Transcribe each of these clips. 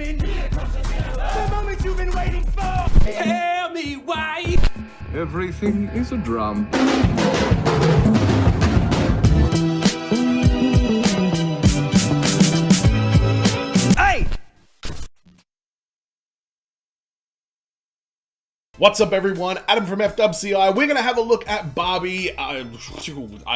coming. Here comes the moment you've been waiting for. Tell me why. Everything is a drum. Hey! What's up, everyone? Adam from FWCI. We're going to have a look at Barbie. I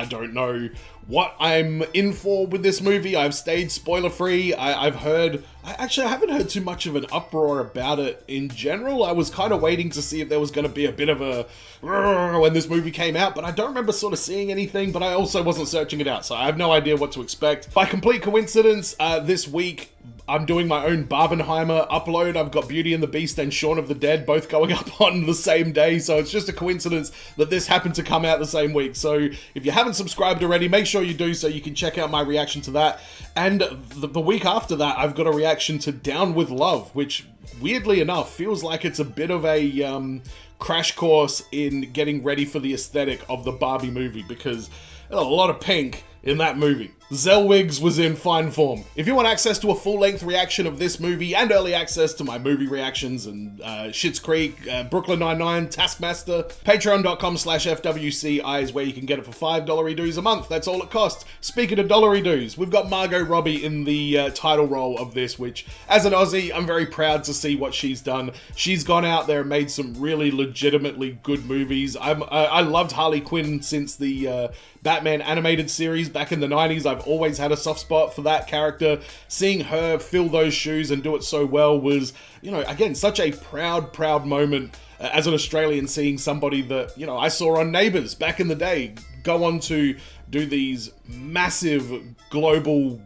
don't know what I'm in for with this movie. I've stayed spoiler-free. I haven't heard too much of an uproar about it in general. I was kind of waiting to see if there was going to be a bit of a when this movie came out, but I don't remember sort of seeing anything, but I also wasn't searching it out, so I have no idea what to expect. By complete coincidence, this week, I'm doing my own Barbenheimer upload. I've got Beauty and the Beast and Shaun of the Dead both going up on the same day, so it's just a coincidence that this happened to come out the same week. So if you haven't subscribed already, make sure you do so you can check out my reaction to that. And the week after that, I've got a reaction to Down with Love, which weirdly enough feels like it's a bit of a crash course in getting ready for the aesthetic of the Barbie movie, because there's a lot of pink in that movie. Zellwigs was in fine form. If you want access to a full-length reaction of this movie and early access to my movie reactions and Schitt's Creek, Brooklyn Nine-Nine, Taskmaster, patreon.com/FWCI is where you can get it for $5 dues a month. That's all it costs. Speaking of dollary dues, we've got Margot Robbie in the title role of this, which, as an Aussie, I'm very proud to see what she's done. She's gone out there and made some really legitimately good movies. I loved Harley Quinn since the Batman animated series back in the 90s. I've always had a soft spot for that character. Seeing her fill those shoes and do it so well was, you know, again, such a proud moment as an Australian, seeing somebody that, you know, I saw on Neighbours back in the day go on to do these massive global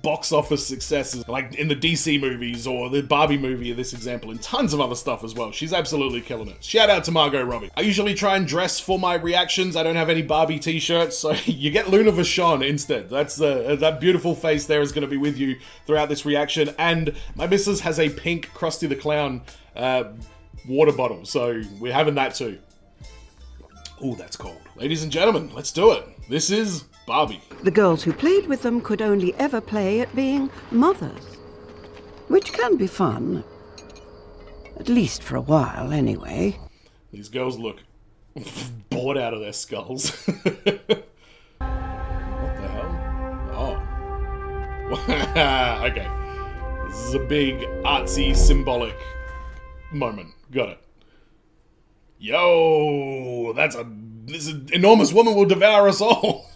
box office successes, like in the DC movies or the Barbie movie in this example, and tons of other stuff as well. She's absolutely killing it. Shout out to Margot Robbie. I usually try and dress for my reactions. I don't have any Barbie t-shirts, so you get Luna Vachon instead. That's that beautiful face there is going to be with you throughout this reaction. And my missus has a pink Krusty the Clown water bottle, so we're having that too. Oh, that's cold. Ladies and gentlemen, let's do it. This is Barbie. The girls who played with them could only ever play at being mothers, which can be fun. At least for a while, anyway. These girls look bored out of their skulls. What the hell? Oh. Okay. This is a big, artsy, symbolic moment. Got it. Yo, this enormous woman will devour us all.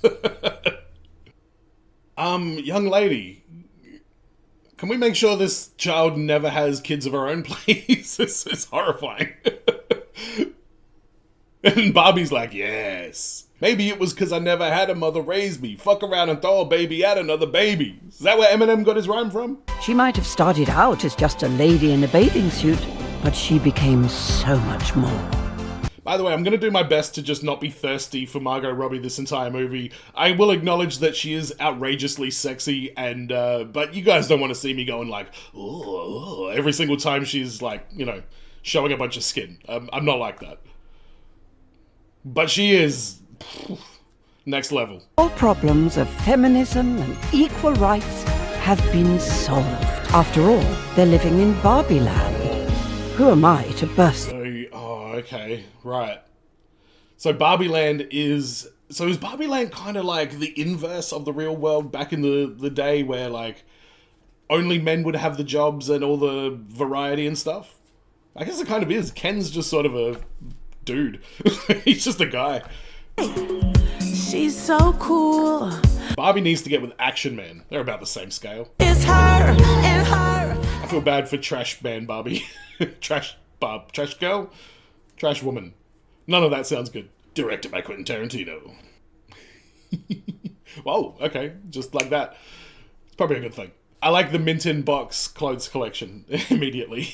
Young lady, can we make sure this child never has kids of her own, please? This is horrifying. And Barbie's like, yes. Maybe it was because I never had a mother raise me. Fuck around and throw a baby at another baby. Is that where Eminem got his rhyme from? She might have started out as just a lady in a bathing suit, but she became so much more. By the way, I'm going to do my best to just not be thirsty for Margot Robbie this entire movie. I will acknowledge that she is outrageously sexy, and but you guys don't want to see me going like, oh, every single time she's like, you know, showing a bunch of skin. I'm not like that. But she is next level. All problems of feminism and equal rights have been solved. After all, they're living in Barbie Land. Who am I to burst? Okay, right. So Barbie Land is... So is Barbie Land kind of like the inverse of the real world back in the day where, like, only men would have the jobs and all the variety and stuff? I guess it kind of is. Ken's just sort of a dude. He's just a guy. She's so cool. Barbie needs to get with Action Man. They're about the same scale. It's her and her. I feel bad for Trash Man Barbie. Trash Girl? Trash Woman. None of that sounds good. Directed by Quentin Tarantino. Whoa, okay. Just like that. It's probably a good thing. I like the mint in box clothes collection immediately.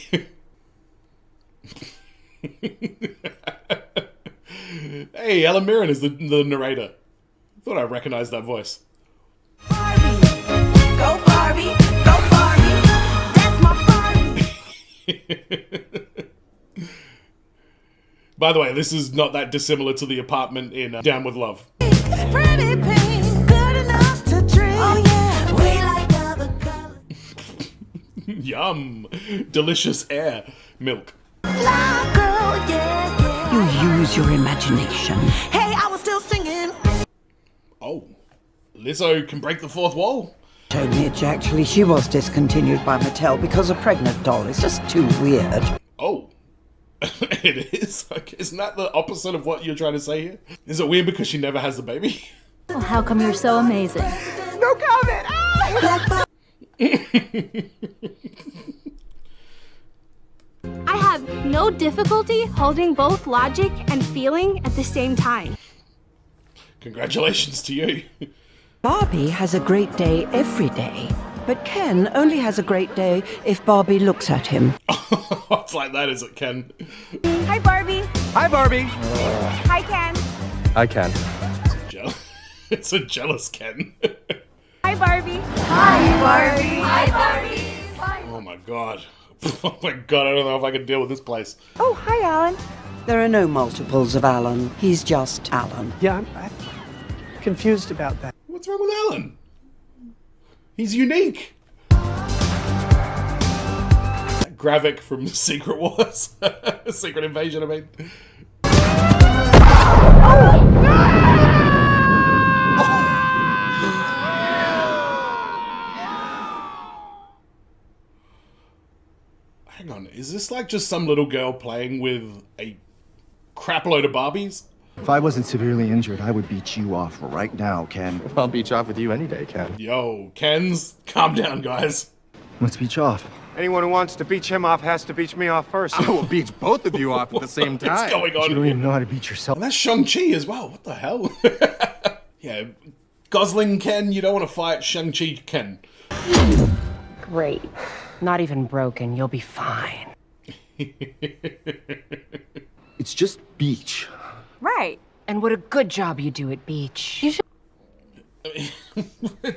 Hey, Ellen Mirren is the narrator. Thought I recognized that voice. Barbie. Go Barbie. Go Barbie. That's my Barbie. By the way, this is not that dissimilar to the apartment in Down with Love. Pretty pink, good enough to drink. Oh yeah, we like other colors. Yum. Delicious air. Milk. Fly girl, yeah, yeah. You use your imagination. Hey, I was still singing. Oh. Lizzo can break the fourth wall? Told Mitch, actually, she was discontinued by Mattel because a pregnant doll is just too weird. Oh. It is? Okay, isn't that the opposite of what you're trying to say here? Is it weird because she never has the baby? Well, how come you're so amazing? No comment. Ah! I have no difficulty holding both logic and feeling at the same time. Congratulations to you. Barbie has a great day every day, but Ken only has a great day if Barbie looks at him. It's like that, is it, Ken? Hi, Barbie. Hi, Barbie. Hi, Ken. I can. It's a jealous Ken. Hi, Barbie. Hi, Barbie. Hi, Barbie. Oh my god. Oh my god, I don't know if I can deal with this place. Oh, hi, Alan. There are no multiples of Alan. He's just Alan. Yeah, I'm confused about that. What's wrong with Alan? He's unique. Gravik from Secret Wars. Secret Invasion, I mean. Hang on, is this like just some little girl playing with a crap load of Barbies? If I wasn't severely injured, I would beat you off right now, Ken. I'll beach off with you any day, Ken. Yo, Kens, calm down, guys. Let's beach off. Anyone who wants to beach him off has to beach me off first. I will beach both of you off at the same time. What's going on You don't here? even know how to beat yourself. And that's Shang-Chi as well. What the hell? Yeah, Gosling-Ken, you don't want to fight Shang-Chi Ken. Great. Not even broken. You'll be fine. It's just beach. Right. And what a good job you do at beach. You should.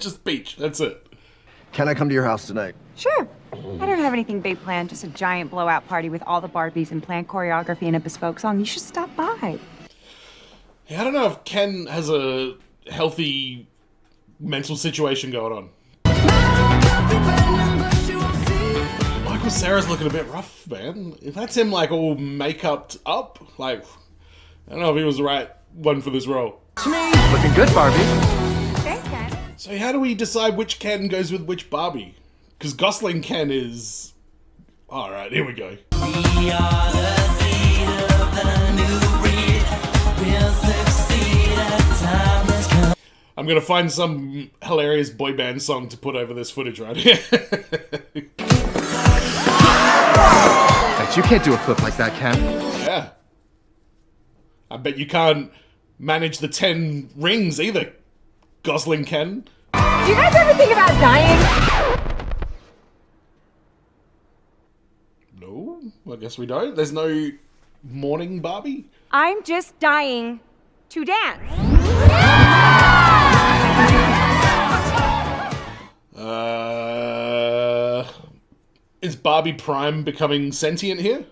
Just beach, that's it. Can I come to your house tonight? Sure. I don't have anything big planned, just a giant blowout party with all the Barbies and planned choreography and a bespoke song. You should stop by. Yeah, I don't know if Ken has a healthy mental situation going on. Michael Cera's looking a bit rough, man. If that's him, like, all make-upped up, like, I don't know if he was the right one for this role. Looking good, Barbie. Thanks, Ken. So how do we decide which Ken goes with which Barbie? Because Gosling-Ken is... Alright, here we go. I'm gonna find some hilarious boy band song to put over this footage right here. Bet you can't do a flip like that, Ken. Yeah. I bet you can't manage the 10 rings either, Gosling-Ken. Do you guys ever think about dying? No, I guess we don't. There's no morning Barbie? I'm just dying to dance. Is Barbie Prime becoming sentient here?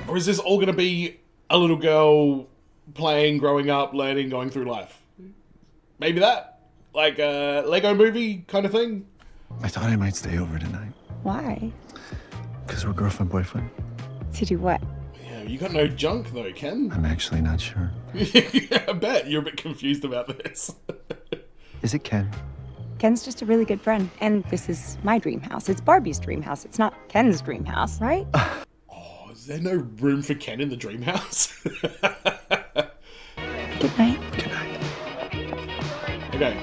Or is this all gonna be a little girl playing, growing up, learning, going through life? Maybe that? Like a Lego movie kind of thing? I thought I might stay over tonight. Why? Because we're girlfriend, boyfriend. To do what? Yeah, you got no junk though, Ken. I'm actually not sure. I bet you're a bit confused about this. Is it Ken? Ken's just a really good friend. And this is my dream house. It's Barbie's dream house. It's not Ken's dream house, right? Oh, is there no room for Ken in the dream house? Good night. Good night. Okay.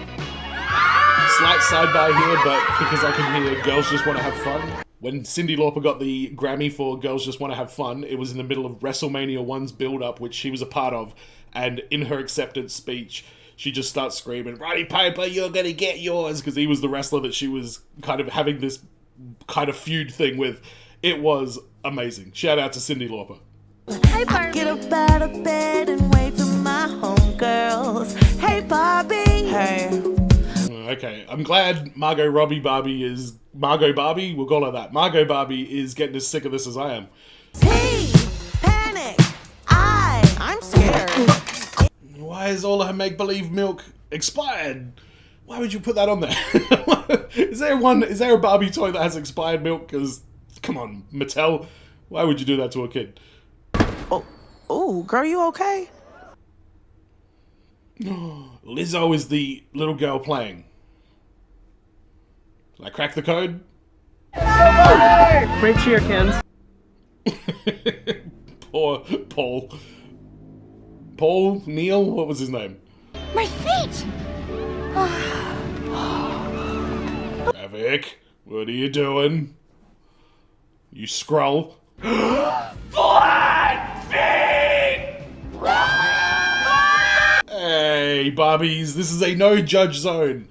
Slight sidebar here, but because I can hear Girls Just Want to Have Fun. When Cyndi Lauper got the Grammy for Girls Just Want to Have Fun, it was in the middle of WrestleMania 1's build-up, which she was a part of, and in her acceptance speech, she just starts screaming, "Roddy Piper, you're gonna get yours," because he was the wrestler that she was kind of having this kind of feud thing with. It was amazing. Shout out to Cyndi Lauper. Hi, Barbie. Get up out of bed and wait for my homegirls. Hey, Barbie. Hey. Okay, I'm glad Margot Barbie, we'll call her that. Margot Barbie is getting as sick of this as I am. P. Panic. I'm scared. Why is all her make-believe milk expired? Why would you put that on there? Is there a Barbie toy that has expired milk? Because, come on, Mattel. Why would you do that to a kid? Oh, girl, you okay? Lizzo is the little girl playing. Can I crack the code? Great cheer, Ken. Poor Paul. Paul? Neil? What was his name? My feet! Havoc, what are you doing? You scroll. Flat feet! Hey, Barbies, this is a no-judge zone.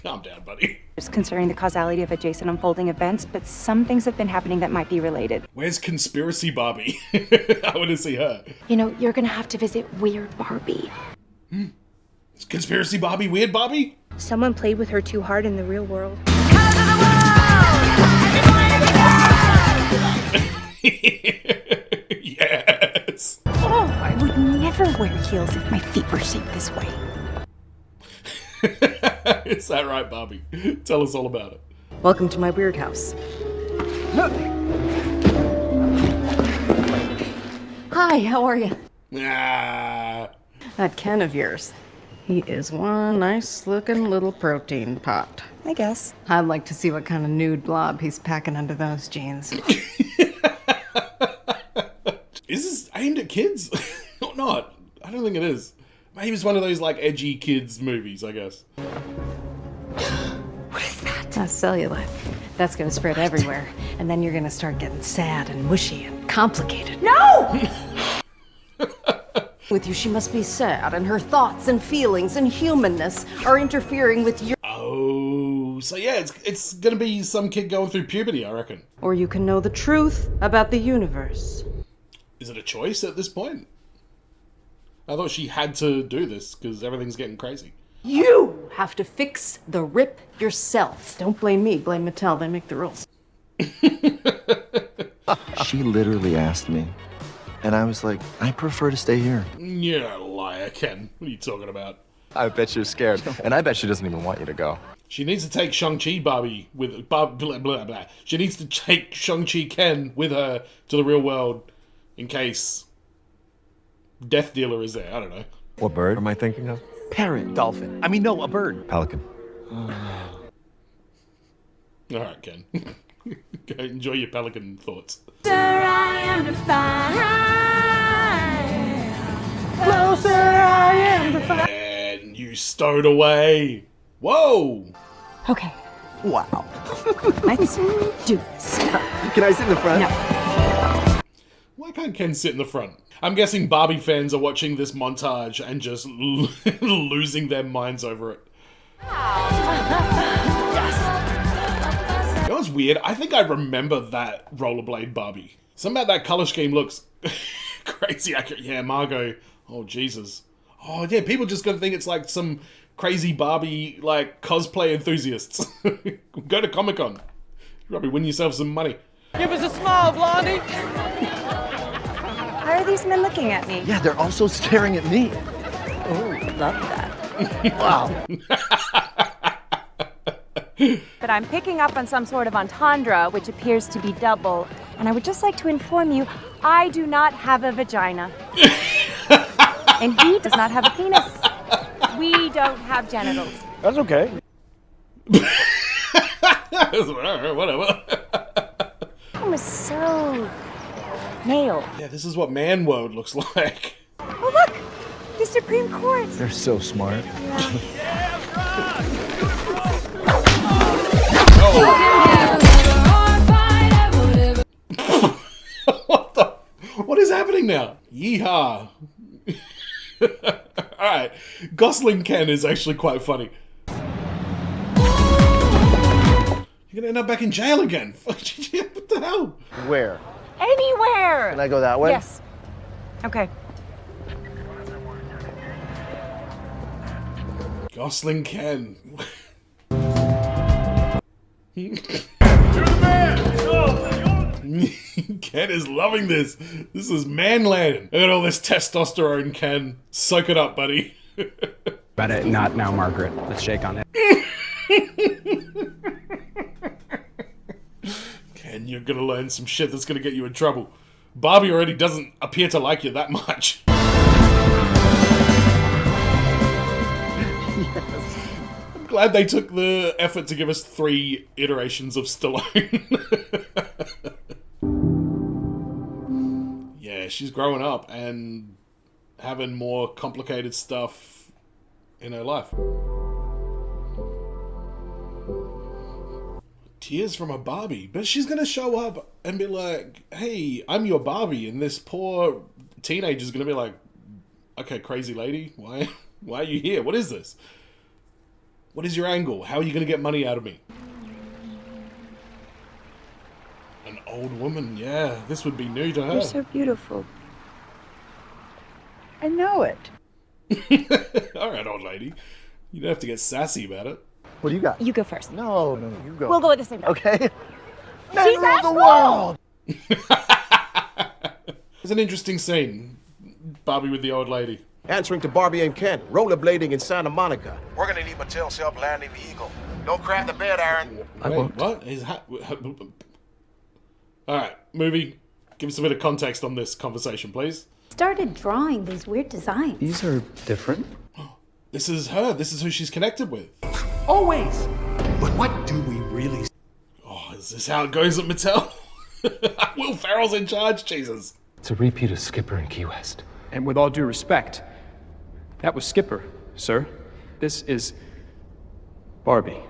Calm down, buddy. Just considering the causality of adjacent unfolding events, but some things have been happening that might be related. Where's Conspiracy Barbie? I want to see her. You know, you're gonna have to visit Weird Barbie. Is Conspiracy Barbie weird Barbie? Someone played with her too hard in the real world. Yes. Oh, I would never wear heels if my feet were shaped this way. Is that right, Barbie? Tell us all about it. Welcome to my weird house. Hi, how are you? Ah. That Ken of yours. He is one nice-looking little protein pot. I guess. I'd like to see what kind of nude blob he's packing under those jeans. Is this aimed at kids? Or not? I don't think it is. Maybe it's one of those, like, edgy kids movies, I guess. What is that? That's cellulite. That's gonna spread everywhere. And then you're gonna start getting sad and mushy and complicated. No! With you, she must be sad, and her thoughts and feelings and humanness are interfering with your... Oh, so yeah, it's gonna be some kid going through puberty, I reckon. Or you can know the truth about the universe. Is it a choice at this point? I thought she had to do this because everything's getting crazy. You have to fix the rip yourself. Don't blame me, blame Mattel. They make the rules. She literally asked me, and I was like, I prefer to stay here. You're a liar, Ken. What are you talking about? I bet you're scared, and I bet she doesn't even want you to go. She needs to take Shang-Chi Barbie with... blah, blah, blah. She needs to take Shang-Chi Ken with her to the real world in case Death Dealer is there. I don't know. What bird am I thinking of? Parrot. Dolphin. I mean, no, a bird. Pelican. Alright, Ken. Go enjoy your pelican thoughts. Closer I am to find. And you stowed away. Whoa! Okay, Wow. let's do this. Can I sit in the front? No. Why can't Ken sit in the front? I'm guessing Barbie fans are watching this montage and just losing their minds over it. You know what's weird? I think I remember that rollerblade Barbie. Something about that color scheme looks crazy accurate. Yeah, Margot. Oh, Jesus. Oh, yeah, people just gonna think it's like some crazy Barbie, like, cosplay enthusiasts. Go to Comic-Con. You probably win yourself some money. Give us a smile, Blondie! Why are these men looking at me? Yeah, they're also staring at me. Oh, love that. Wow. But I'm picking up on some sort of entendre, which appears to be double. And I would just like to inform you, I do not have a vagina. And he does not have a penis. We don't have genitals. That's okay. Whatever. That was so nailed. Yeah, this is what man world looks like. Oh, look! The Supreme Court! They're so smart. What is happening now? Yeehaw. Alright, Gosling-Ken is actually quite funny. You're gonna end up back in jail again. What the hell? Where? Anywhere! Can I go that way? Yes. Okay. Gosling-Ken. Ken is loving this. This is manland. Look at all this testosterone, Ken. Soak it up, buddy. But not now, Margaret. Let's shake on it. Ken, you're gonna learn some shit that's gonna get you in trouble. Barbie already doesn't appear to like you that much. I'm glad they took the effort to give us 3 iterations of Stallone. Yeah, she's growing up and having more complicated stuff in her life. Tears from a Barbie, but she's gonna show up and be like, hey, I'm your Barbie, and this poor teenager's gonna be like, okay, crazy lady, why are you here? What is this? What is your angle? How are you gonna get money out of me? An old woman, yeah, this would be new to her. You're so beautiful. I know it. Alright, old lady. You don't have to get sassy about it. What do you got? You go first. No, you go. We'll go at the same time. Okay. She's Men rule the world. It's an interesting scene. Barbie with the old lady. Answering to Barbie and Ken, rollerblading in Santa Monica. We're gonna need Mattel's help landing the Eagle. Don't crap the bed, Aaron. Wait, what? Alright, movie. Give us a bit of context on this conversation, please. Started drawing these weird designs. These are different. This is her. This is who she's connected with. Always. But what do we really... Oh, is this how it goes at Mattel? Will Ferrell's in charge? Jesus. It's a repeat of Skipper in Key West. And with all due respect, that was Skipper, sir. This is Barbie.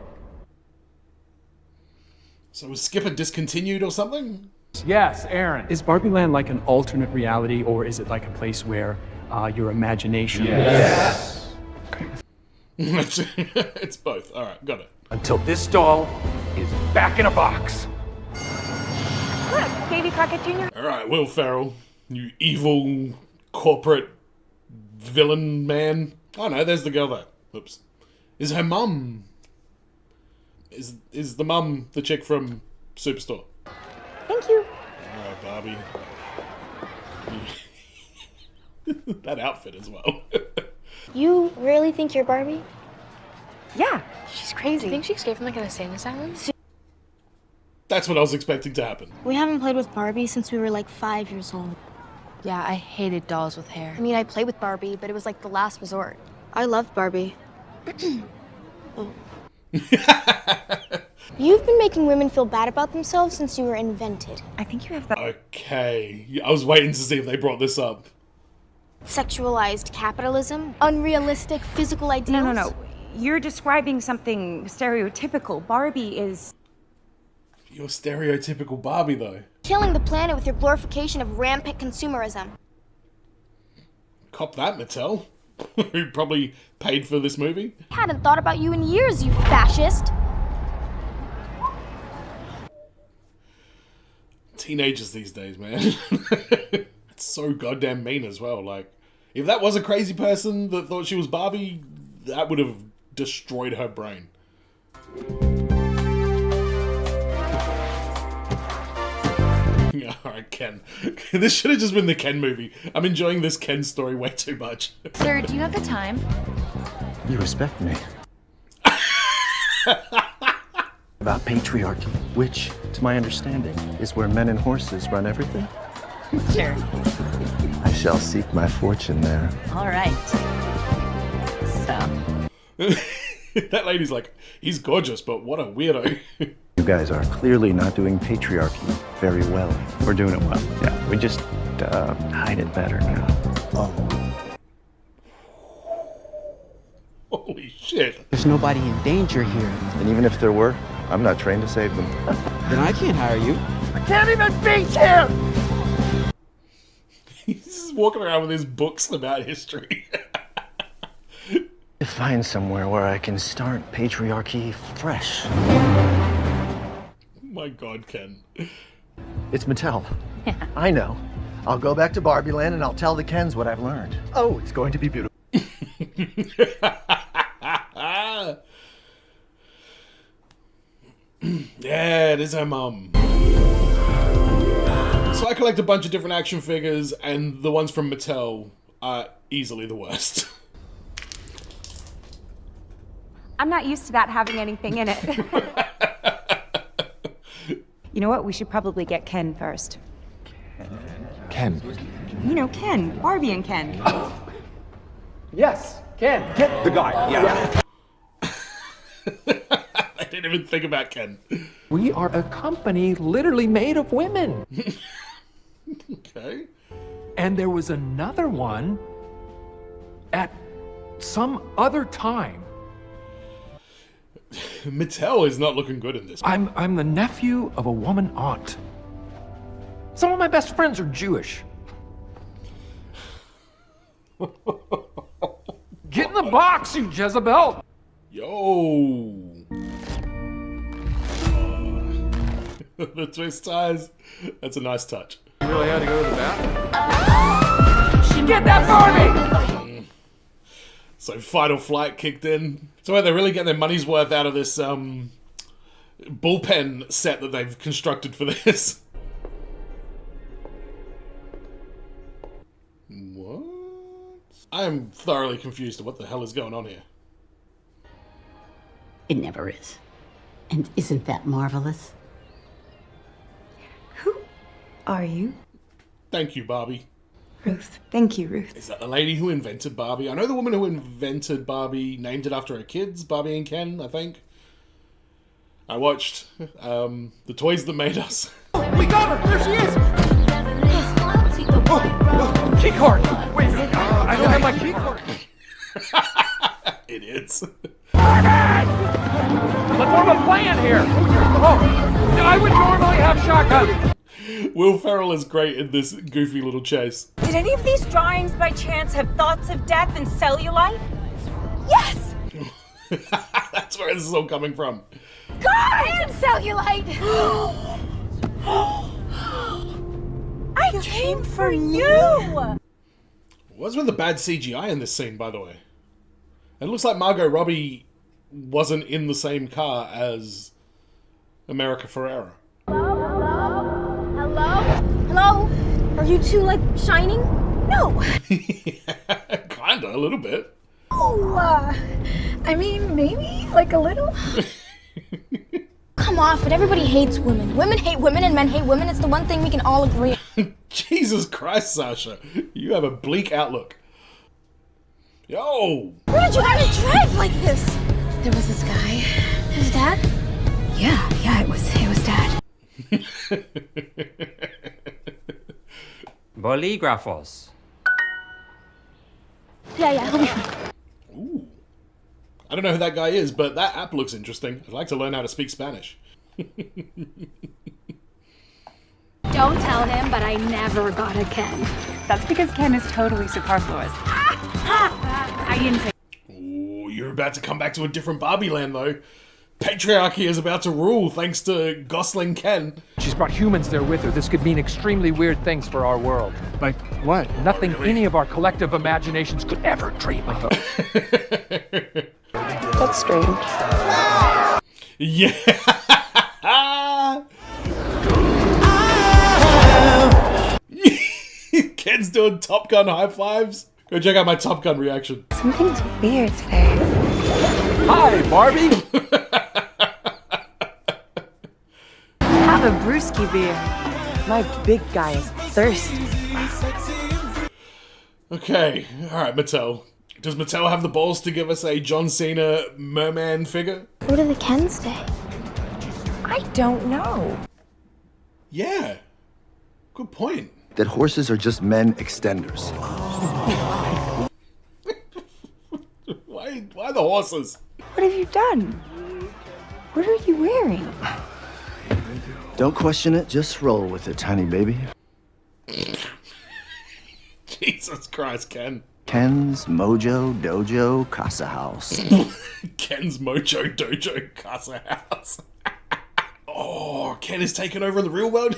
So was Skipper discontinued or something? Yes, Aaron. Is Barbie Land like an alternate reality, or is it like a place where your imagination... Yes. It's both. Alright, got it. Until this doll is back in a box. Look, Davy Crockett Jr. Alright, Will Ferrell. You evil corporate villain man. Oh no, there's the girl there. Oops. Is her mum... Is the mum the chick from Superstore? Thank you. Alright, Barbie. That outfit as well. You really think you're Barbie? Yeah, she's crazy. Do you think she escaped from like an insane asylum? That's what I was expecting to happen. We haven't played with Barbie since we were like 5 years old. Yeah, I hated dolls with hair. I mean, I played with Barbie, but it was like the last resort. I loved Barbie. Oh. You've been making women feel bad about themselves since you were invented. I think you have that. Okay. I was waiting to see if they brought this up. Sexualized capitalism, unrealistic physical ideals. No. You're describing something stereotypical. Barbie is... You're stereotypical Barbie, though. Killing the planet with your glorification of rampant consumerism. Cop that, Mattel. Who probably paid for this movie. I hadn't thought about you in years, you fascist. Teenagers these days, man. It's so goddamn mean as well. Like, if that was a crazy person that thought she was Barbie, that would have destroyed her brain. Alright, Ken. This should have just been the Ken movie. I'm enjoying this Ken story way too much. Sir, do you have the time? You respect me. About patriarchy, which, to my understanding, is where men and horses run everything. Sure. I shall seek my fortune there. All right. So. That lady's like, he's gorgeous, but what a weirdo. You guys are clearly not doing patriarchy very well. We're doing it well. Yeah, we just Hide it better now. Oh. Holy shit. There's nobody in danger here. And even if there were, I'm not trained to save them. Then I can't hire you. I can't even beat him! He's just walking around with his books about history. To find somewhere where I can start patriarchy fresh. My God, Ken. It's Mattel. I know. I'll go back to Barbie Land and I'll tell the Kens what I've learned. Oh, it's going to be beautiful. Yeah, it is her mum. So I collect a bunch of different action figures, and the ones from Mattel are easily the worst. I'm not used to that having anything in it. You know what? We should probably get Ken first. Ken. You know, Ken. Barbie and Ken. Yes, Ken. Get the guy. Yeah. I didn't even think about Ken. We are a company literally made of women. Okay. And there was another one at some other time. Mattel is not looking good in this. I'm the nephew of a woman aunt. Some of my best friends are Jewish. Get in the box, you Jezebel! Yo! The twist ties. That's a nice touch. You really had to go to the bathroom? Get that Barbie! So Final Flight kicked in. So they're really getting their money's worth out of this bullpen set that they've constructed for this. What? I am thoroughly confused at what the hell is going on here. It never is. And isn't that marvelous? Who are you? Thank you, Barbie. Ruth. Thank you, Ruth. Is that the lady who invented Barbie? I know the woman who invented Barbie named it after her kids, Barbie and Ken, I think. I watched The Toys That Made Us. We got her! There she is! Key card! Wait, I don't have my key card. Idiots. Let's form a plan here. Oh, I would normally have shotgun. Will Ferrell is great in this goofy little chase. Did any of these drawings by chance have thoughts of death and cellulite? Yes! That's where this is all coming from. God! And cellulite! I came for you! What's with the bad CGI in this scene, by the way? It looks like Margot Robbie wasn't in the same car as America Ferrera. Hello? Are you two, like, shining? No. Kinda, a little bit. Oh, I mean, maybe, like a little. Come off it, everybody hates women. Women hate women and men hate women. It's the one thing we can all agree on. Jesus Christ, Sasha. You have a bleak outlook. Yo! Where did you learn to drive like this? There was this guy. His dad? Yeah, it was Dad. Bolígrafos. Yeah, he'll be fine. Ooh. I don't know who that guy is, but that app looks interesting. I'd like to learn how to speak Spanish. Don't tell him, but I never got a Ken. That's because Ken is totally superfluous. I didn't say. Ooh, you're about to come back to a different Barbie Land, though. Patriarchy is about to rule thanks to Gosling-Ken. She's brought humans there with her. This could mean extremely weird things for our world. Like what? Nothing any of our collective imaginations could ever dream of. That's strange. Yeah. Ken's doing Top Gun high fives. Go check out my Top Gun reaction. Something's weird today. Hi, Barbie. Have a brewski beer. My big guy is thirsty. Okay, alright, Mattel. Does Mattel have the balls to give us a John Cena merman figure? Where do the Kens stay? I don't know. Yeah. Good point. That horses are just men extenders. Why the horses? What have you done? What are you wearing? Don't question it, just roll with it, tiny baby. Jesus Christ, Ken. Ken's Mojo Dojo Casa House. Ken's Mojo Dojo Casa House. Oh, Ken is taking over in the real world?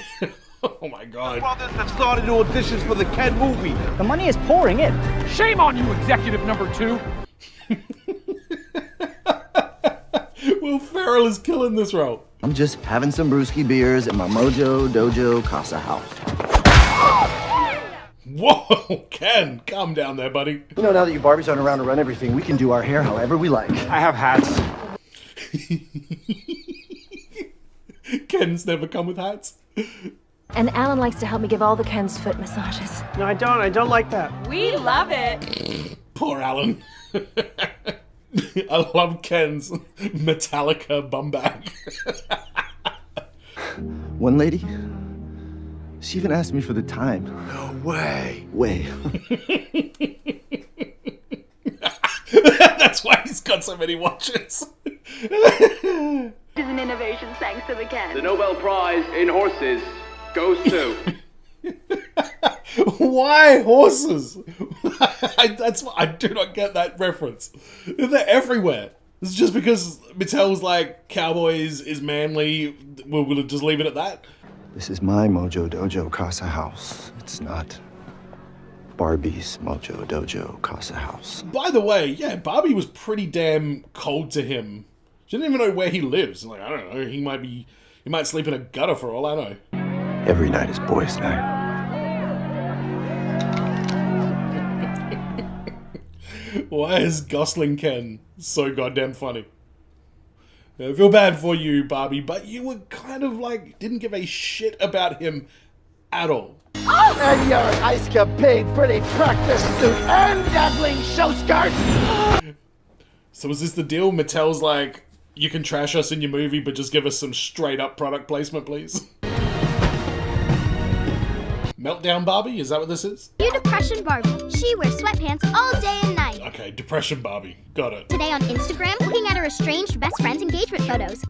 Oh my god. Brothers have started auditions for the Ken movie. The money is pouring in. Shame on you, executive number 2. Will Ferrell is killing this role. I'm just having some brewski beers at my Mojo Dojo Casa House. Whoa, Ken, calm down there, buddy. You know, now that you Barbies aren't around to run everything, we can do our hair however we like. I have hats. Ken's never come with hats. And Alan likes to help me give all the Kens foot massages. No, I don't. I don't like that. We love it. Poor Alan. I love Ken's Metallica bum bag. One lady, she even asked me for the time. No way. Way. That's why he's got so many watches. It is an innovation thanks to the Ken. The Nobel Prize in horses goes to... Why horses? I do not get that reference. They're everywhere. It's just because Mattel's like, cowboys is manly, we'll just leave it at that? This is my Mojo Dojo Casa House. It's not Barbie's Mojo Dojo Casa House. By the way, yeah, Barbie was pretty damn cold to him. She didn't even know where he lives. Like, I don't know, he might sleep in a gutter for all I know. Every night is boys' night. Why is Gosling-Ken so goddamn funny? I feel bad for you, Barbie, but you were kind of like, didn't give a shit about him at all. Oh! And your ice capade pretty practice suit and dazzling show skirt! So is this the deal? Mattel's like, you can trash us in your movie, but just give us some straight up product placement, please? Meltdown Barbie? Is that what this is? New Depression Barbie. She wears sweatpants all day and night. Okay, Depression Barbie. Got it. Today on Instagram, looking at her estranged best friend's engagement photos.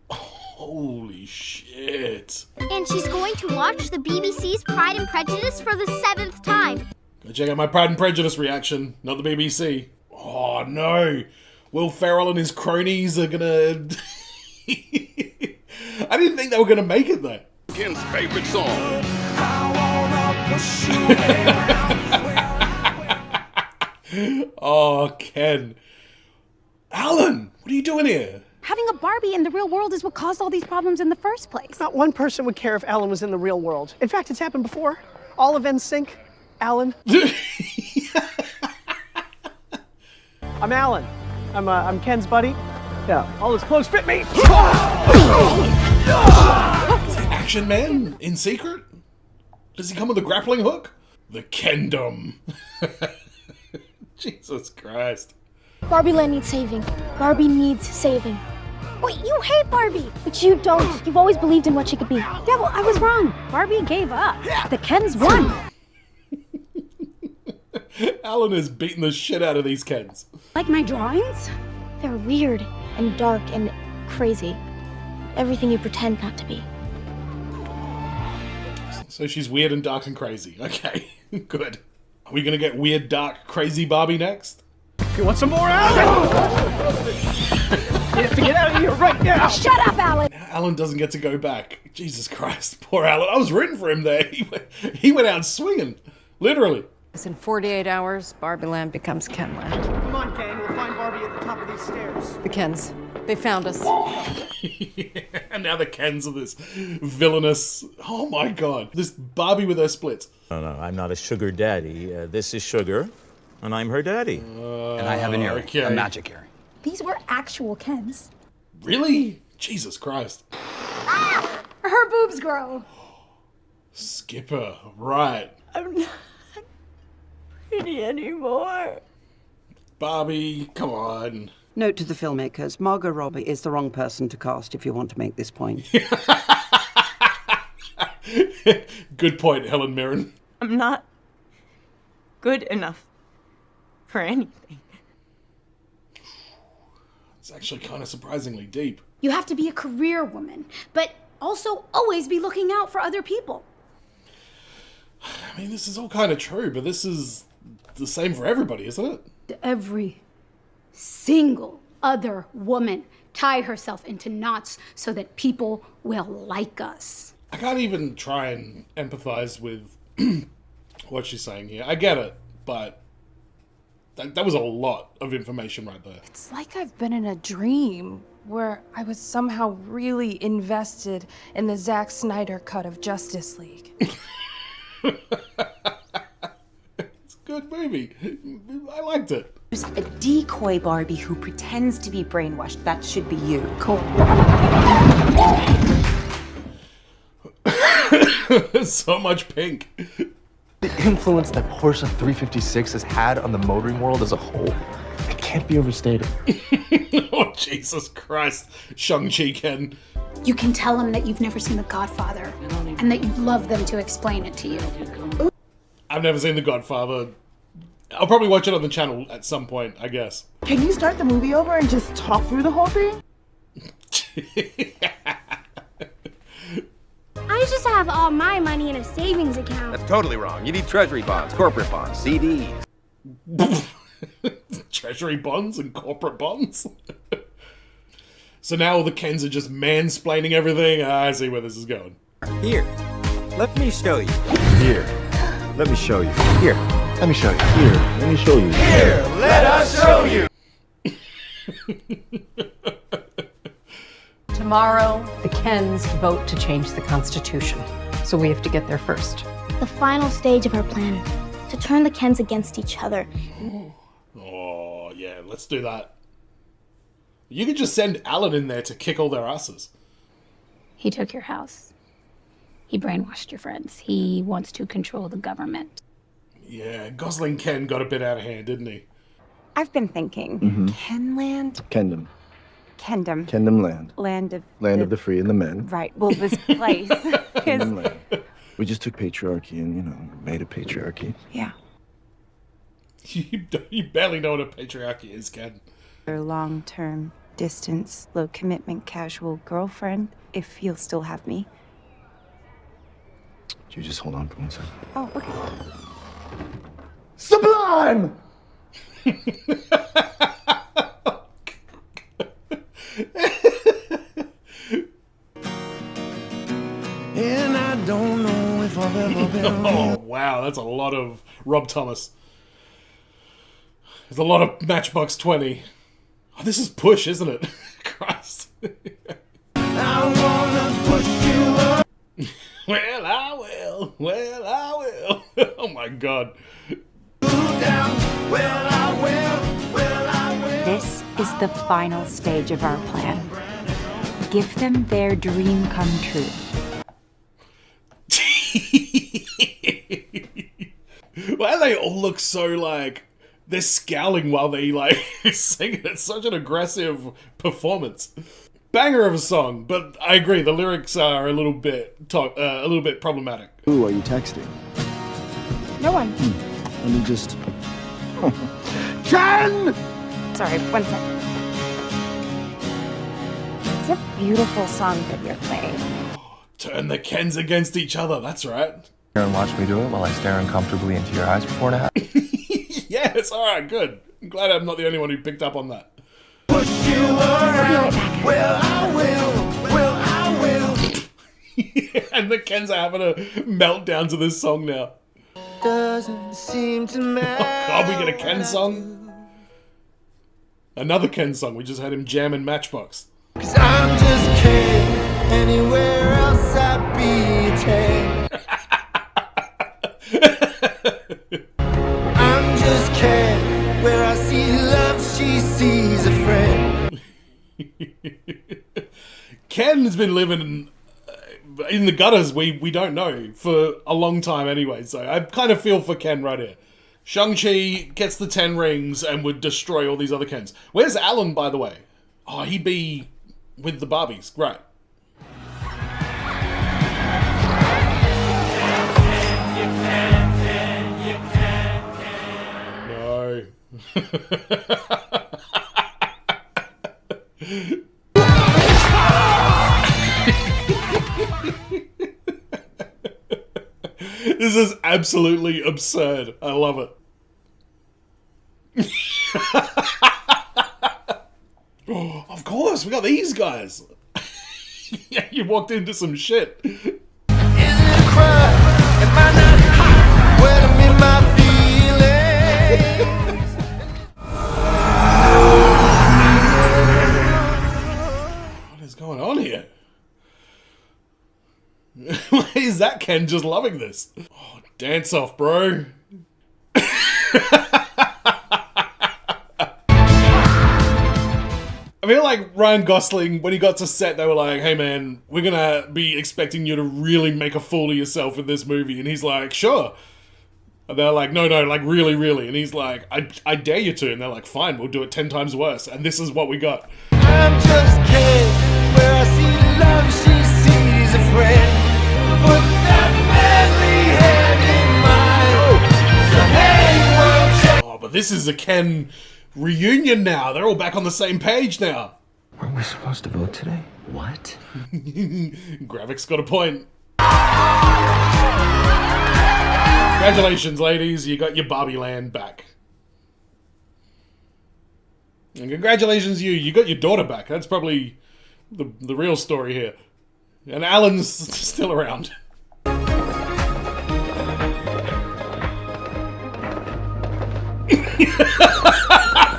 Holy shit. And she's going to watch the BBC's Pride and Prejudice for the 7th time. Go check out my Pride and Prejudice reaction, not the BBC. Oh no. Will Ferrell and his cronies are gonna... I didn't think they were gonna make it there. Ken's favorite song. Oh, Ken. Alan, what are you doing here? Having a Barbie in the real world is what caused all these problems in the first place. Not one person would care if Alan was in the real world. In fact, it's happened before. All of NSYNC, Alan. I'm Alan. I'm Ken's buddy. Yeah, all his clothes fit me. Action Man in secret? Does he come with a grappling hook? The Kendom. Jesus Christ. Barbie Land needs saving. Barbie needs saving. Wait, you hate Barbie! But you don't. You've always believed in what she could be. Yeah, well, I was wrong. Barbie gave up. The Kens won. Alan is beating the shit out of these Kens. Like my drawings? They're weird and dark and crazy. Everything you pretend not to be. So she's weird and dark and crazy. Okay, good. Are we gonna get weird, dark, crazy Barbie next? You want some more, Alan? You have to get out of here right now. Shut up, Alan. Now Alan doesn't get to go back. Jesus Christ, poor Alan. I was rooting for him there. He went out swinging, literally. In 48 hours, Barbie Land becomes Ken Land. Come on, gang. We'll find Barbie at the top of these stairs. The Kens. They found us. And now the Kens of this villainous... Oh my god. This Barbie with her splits. No, I'm not a sugar daddy. This is Sugar, and I'm her daddy. And I have an earring, okay. a magic earring. These were actual Kens. Really? Jesus Christ. Her boobs grow. Skipper, right. I'm not pretty anymore. Barbie, come on. Note to the filmmakers, Margot Robbie is the wrong person to cast if you want to make this point. Good point, Helen Mirren. I'm not good enough for anything. It's actually kind of surprisingly deep. You have to be a career woman, but also always be looking out for other people. I mean, this is all kind of true, but this is the same for everybody, isn't it? Every single other woman tie herself into knots so that people will like us. I can't even try and empathize with what she's saying here. I get it, but that was a lot of information right there. It's like I've been in a dream where I was somehow really invested in the Zack Snyder cut of Justice League. movie. I liked it. There's a decoy Barbie who pretends to be brainwashed. That should be you. Cool. So much pink. The influence that Porsche 356 has had on the motoring world as a whole, it can't be overstated. Oh, Jesus Christ. Shang-Chi Ken. You can tell them that you've never seen The Godfather and that you'd love them to explain it to you. I've never seen The Godfather. I'll probably watch it on the channel at some point, I guess. Can you start the movie over and just talk through the whole thing? I used to have all my money in a savings account. That's totally wrong. You need treasury bonds, corporate bonds, CDs. Treasury bonds and corporate bonds? So now all the Kens are just mansplaining everything? I see where this is going. Here, let me show you. Here, let me show you. Here, let me show you. Here, let me show you. Here, let us show you. Tomorrow, the Kens vote to change the Constitution. So we have to get there first. The final stage of our plan, to turn the Kens against each other. Oh, yeah, let's do that. You could just send Alan in there to kick all their asses. He took your house. He brainwashed your friends. He wants to control the government. Yeah, Gosling-Ken got a bit out of hand, didn't he? I've been thinking, Kenland? Kendom. Kendom. Kendom Land. Land of the free and the men. Right. Well, this place Kendom is... Land. We just took patriarchy and, made a patriarchy. Yeah. You barely know what a patriarchy is, Ken. Their long-term, distance, low-commitment, casual girlfriend, if you'll still have me. You just hold on for 1 second. Oh, okay. Sublime! And I don't know if I've ever been. Oh, wow, that's a lot of Rob Thomas. There's a lot of Matchbox 20. Oh, this is Push, isn't it? Christ. I wanna push you up. Well, I will. Well, I will. Oh, my God. Well, I will. Well, I will. This is the final stage of our plan. Give them their dream come true. Why do they all look so like they're scowling while they sing it? It's such an aggressive performance. Banger of a song, but I agree the lyrics are a little bit problematic. Who are you texting? No one. Let me just. Ken! Sorry, 1 second. It's a beautiful song that you're playing. Turn the Kens against each other, that's right. And watch me do it while I stare uncomfortably into your eyes for 4.5. Yes, alright, good. I'm glad I'm not the only one who picked up on that. Push you around. Well, I will. Well, I will. And the Kens are having a meltdown to this song now. Doesn't seem to matter. Oh God, we get a Ken song? Another Ken song, we just had him jamming Matchbox. 'Cause I'm just Ken. Anywhere else I'd be Ken. I'm just Ken. Where I see love, she sees a friend. Ken has been living in the gutters, we don't know, for a long time anyway, so I kind of feel for Ken right here. Shang-Chi gets the 10 rings and would destroy all these other Kens. Where's Alan, by the way? Oh, he'd be with the Barbies, right. No. This is absolutely absurd. I love it. Oh, of course, we got these guys. Yeah, you walked into some shit. Is it a crime? Am I not hot when I'm in my feelings? What is going on here? Why is that Ken just loving this? Oh, dance off, bro. I feel like Ryan Gosling, when he got to set, they were like, hey man, we're gonna be expecting you to really make a fool of yourself in this movie. And he's like, sure. And they're like, no, like really, really. And he's like, I dare you to. And they're like, fine, we'll do it 10 times worse. And this is what we got. I'm just Ken, where I see love, she sees a friend. Put that manly hand in mine. So hey, world, Oh, but this is a Ken reunion now. They're all back on the same page now. Weren't we supposed to vote today? What? Gravik's got a point. Congratulations, ladies. You got your Barbie Land back. And congratulations, you got your daughter back. That's probably the real story here. And Alan's still around.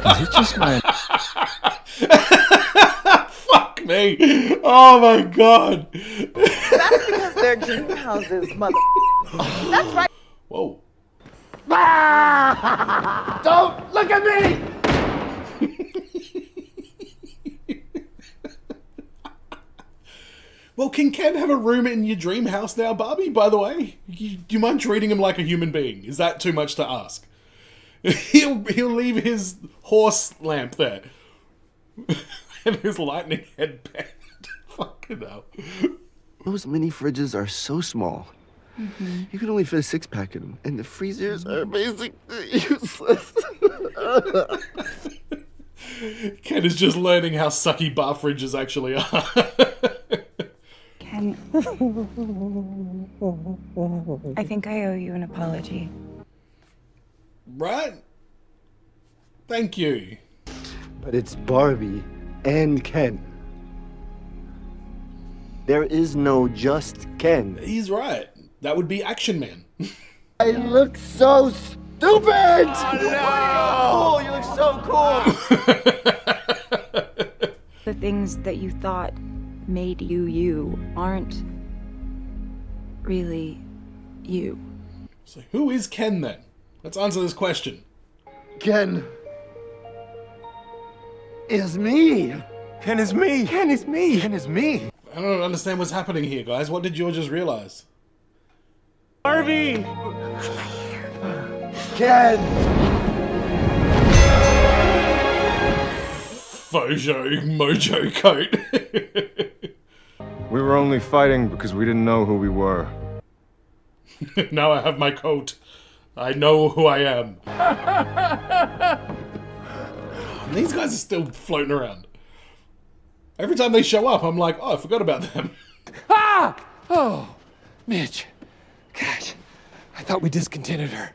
Is it just my... Fuck me. Oh my god. That's because they're dream houses, mother. That's right. Whoa. don't look at me! Well, can Ken have a room in your dream house now, Barbie, by the way? Do you mind treating him like a human being? Is that too much to ask? He'll leave his horse lamp there. And his lightning headband. Fucking hell. Those mini fridges are so small. Mm-hmm. You can only fit a 6-pack in them, and the freezers are basically useless. Ken is just learning how sucky bar fridges actually are. Ken, I think I owe you an apology. Right? Thank you. But it's Barbie and Ken. There is no just Ken. He's right. That would be Action Man. I look so stupid! Oh, no! You look so cool! The things that you thought made you you aren't really you. So who is Ken then? Let's answer this question. Ken is me. Ken is me. Ken is me. Ken is me. I don't understand what's happening here, guys. What did you just realize? Barbie! Ken! Fojo Mojo coat. We were only fighting because we didn't know who we were. Now I have my coat. I know who I am. And these guys are still floating around. Every time they show up, I'm like, oh, I forgot about them. Ah! Oh, Mitch. Gosh, I thought we discontinued her.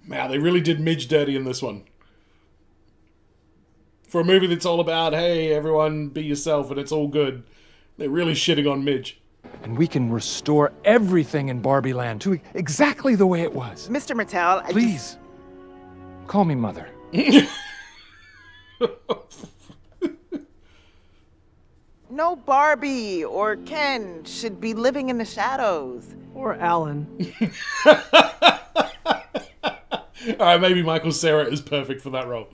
Man, they really did Midge dirty in this one. For a movie that's all about, hey, everyone be yourself and it's all good, they're really shitting on Midge. And we can restore everything in Barbie Land to exactly the way it was. Mr. Mattel, Please, call me Mother. No Barbie or Ken should be living in the shadows. Or Alan. Alright, maybe Michael Cera is perfect for that role.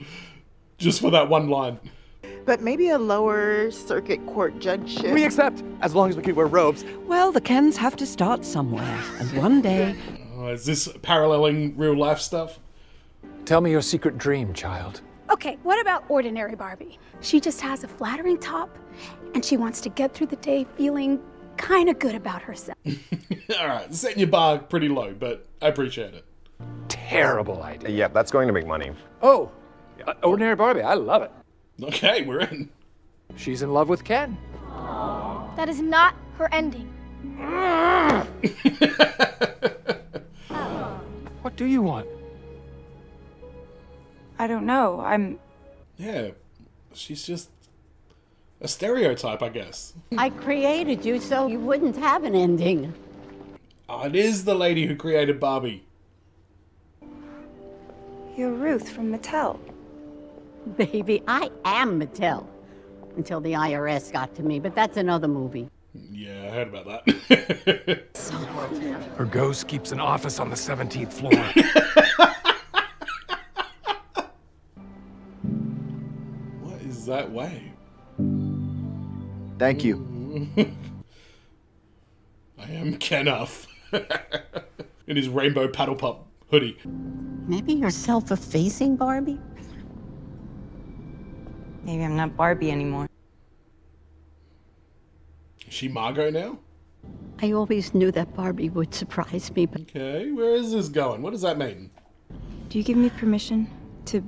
Just for that one line. But maybe a lower circuit court judgeship. We accept, as long as we can wear robes. Well, the Kens have to start somewhere, and one day... Oh, is this paralleling real life stuff? Tell me your secret dream, child. Okay, what about ordinary Barbie? She just has a flattering top, and she wants to get through the day feeling kind of good about herself. Alright, setting your bar pretty low, but I appreciate it. Terrible idea. Yeah, that's going to make money. Oh, ordinary Barbie, I love it. Okay, we're in. She's in love with Ken. That is not her ending. What do you want? I don't know. Yeah, she's just a stereotype, I guess. I created you so you wouldn't have an ending. Oh, it is the lady who created Barbie. You're Ruth from Mattel. Baby, I am Mattel. Until the IRS got to me, but that's another movie. Yeah. heard about that. Her ghost keeps an office on the 17th floor. What is that wave? Thank you. I am Kenough. In his rainbow paddle pop hoodie. Maybe you're self-effacing, Barbie? Maybe I'm not Barbie anymore. Is she Margot now? I always knew that Barbie would surprise me, but... Okay, where is this going? What does that mean? Do you give me permission to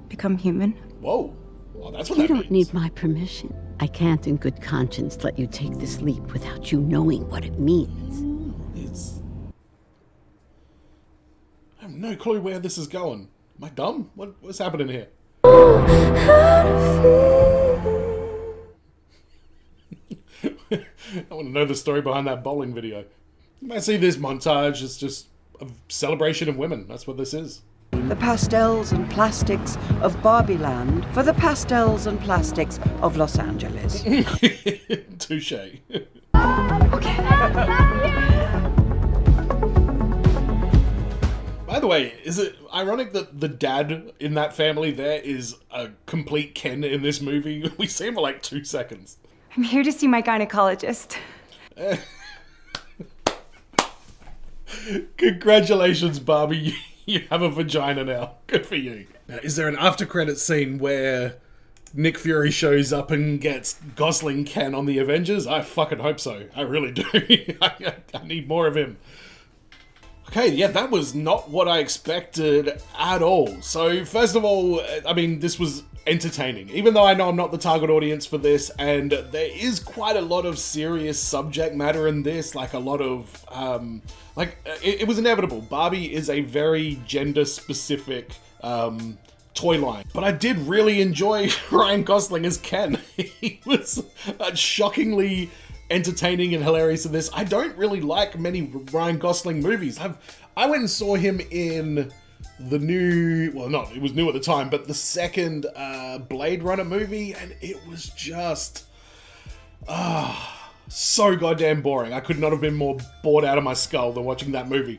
become human? Whoa. Well, that's what You that don't need my permission. I can't in good conscience let you take this leap without you knowing what it means. I have no clue where this is going. Am I dumb? What's happening here? I want to know the story behind that bowling video. You might see this montage. It's just a celebration of women. That's what this is. The pastels and plastics of Barbie Land for the pastels and plastics of Los Angeles. Touche. By the way, is it ironic that the dad in that family there is a complete Ken in this movie? We see him for like 2 seconds. I'm here to see my gynecologist. Congratulations, Barbie. You have a vagina now. Good for you. Now, is there an after credit scene where Nick Fury shows up and gets Gosling-Ken on the Avengers? I fucking hope so. I really do. I need more of him. Okay, yeah, that was not what I expected at all. So, first of all, I mean, this was entertaining. Even though I know I'm not the target audience for this, and there is quite a lot of serious subject matter in this, like a lot of, it was inevitable. Barbie is a very gender-specific toy line. But I did really enjoy Ryan Gosling as Ken. He was shockingly entertaining and hilarious in this. I don't really like many Ryan Gosling movies. I went and saw him in the new, well, not, it was new at the time, but the second Blade Runner movie, and it was just so goddamn boring. I could not have been more bored out of my skull than watching that movie.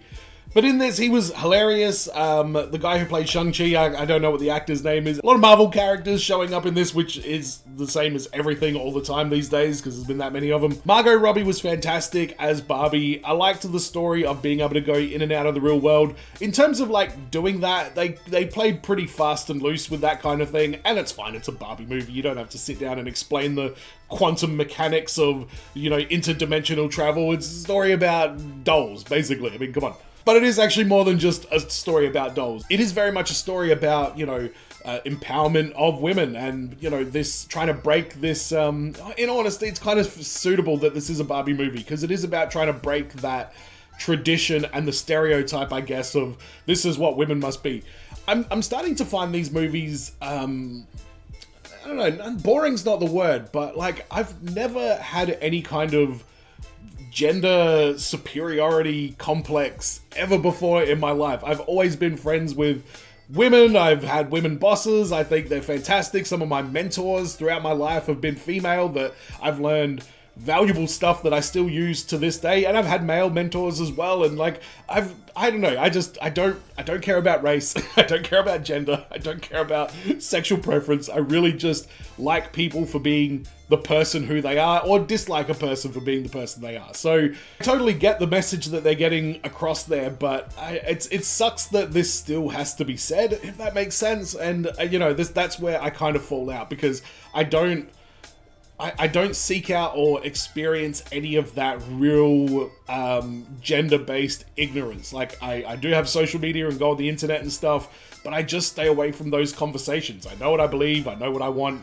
But in this, he was hilarious. The guy who played Shang-Chi, I don't know what the actor's name is. A lot of Marvel characters showing up in this, which is the same as everything all the time these days, because there's been that many of them. Margot Robbie was fantastic as Barbie. I liked the story of being able to go in and out of the real world. In terms of, like, doing that, they played pretty fast and loose with that kind of thing, and it's fine. It's a Barbie movie. You don't have to sit down and explain the quantum mechanics of, you know, interdimensional travel. It's a story about dolls, basically. I mean, come on. But it is actually more than just a story about dolls. It is very much a story about, you know, empowerment of women and, you know, this trying to break this, in honesty, it's kind of suitable that this is a Barbie movie because it is about trying to break that tradition and the stereotype, I guess, of this is what women must be. I'm starting to find these movies, I don't know, boring's not the word, but like I've never had any kind of gender superiority complex ever before in my life. I've always been friends with women. I've had women bosses. I think they're fantastic. Some of my mentors throughout my life have been female that I've learned valuable stuff that I still use to this day. And I've had male mentors as well. And like, I don't know. I don't care about race. I don't care about gender. I don't care about sexual preference. I really just like people for being the person who they are, or dislike a person for being the person they are. So I totally get the message that they're getting across there, but it sucks that this still has to be said, if that makes sense. And you know, that's where I kind of fall out, because I don't seek out or experience any of that real gender-based ignorance. Like, I do have social media and go on the internet and stuff, but I just stay away from those conversations. I know what I believe, I know what I want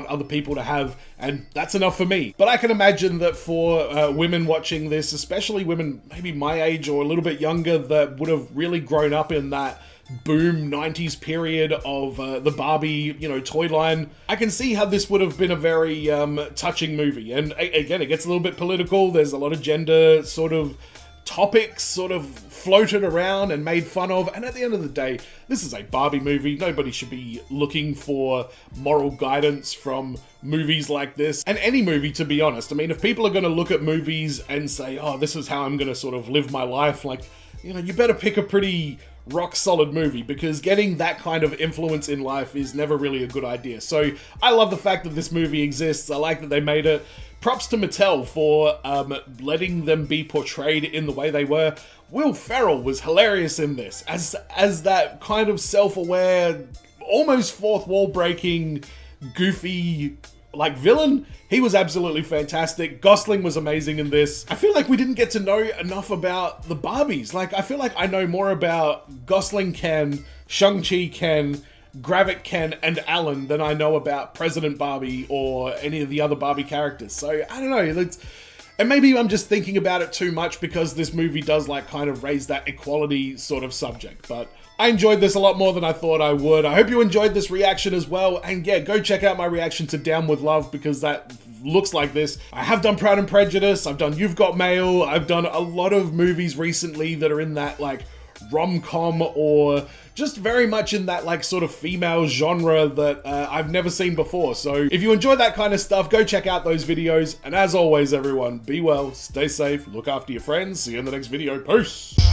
other people to have, and that's enough for me. But I can imagine that for women watching this, especially women maybe my age or a little bit younger, that would have really grown up in that boom 90s period of the Barbie, you know, toy line, I can see how this would have been a very touching movie. And again, it gets a little bit political. There's a lot of gender sort of topics sort of floated around and made fun of, and at the end of the day, this is a Barbie movie. Nobody should be looking for moral guidance from movies like this, and any movie, to be honest. I mean, if people are going to look at movies and say, oh, this is how I'm going to sort of live my life, like, you know, you better pick a pretty rock solid movie, because getting that kind of influence in life is never really a good idea. So I love the fact that this movie exists. I like that they made it. Props to Mattel for letting them be portrayed in the way they were. Will Ferrell was hilarious in this as that kind of self-aware, almost fourth wall breaking, goofy like villain. He was absolutely fantastic. Gosling was amazing in this. I feel like we didn't get to know enough about the Barbies. Like, I feel like I know more about Gosling-Ken, Shang-Chi-Ken, Gravik-Ken, and Alan than I know about President Barbie or any of the other Barbie characters. So, I don't know. And maybe I'm just thinking about it too much because this movie does like kind of raise that equality sort of subject. But I enjoyed this a lot more than I thought I would. I hope you enjoyed this reaction as well. And yeah, go check out my reaction to Down With Love, because that looks like this. I have done Pride and Prejudice. I've done You've Got Mail. I've done a lot of movies recently that are in that like rom-com or just very much in that like sort of female genre that I've never seen before. So if you enjoy that kind of stuff, go check out those videos. And as always, everyone, be well, stay safe, look after your friends. See you in the next video. Peace!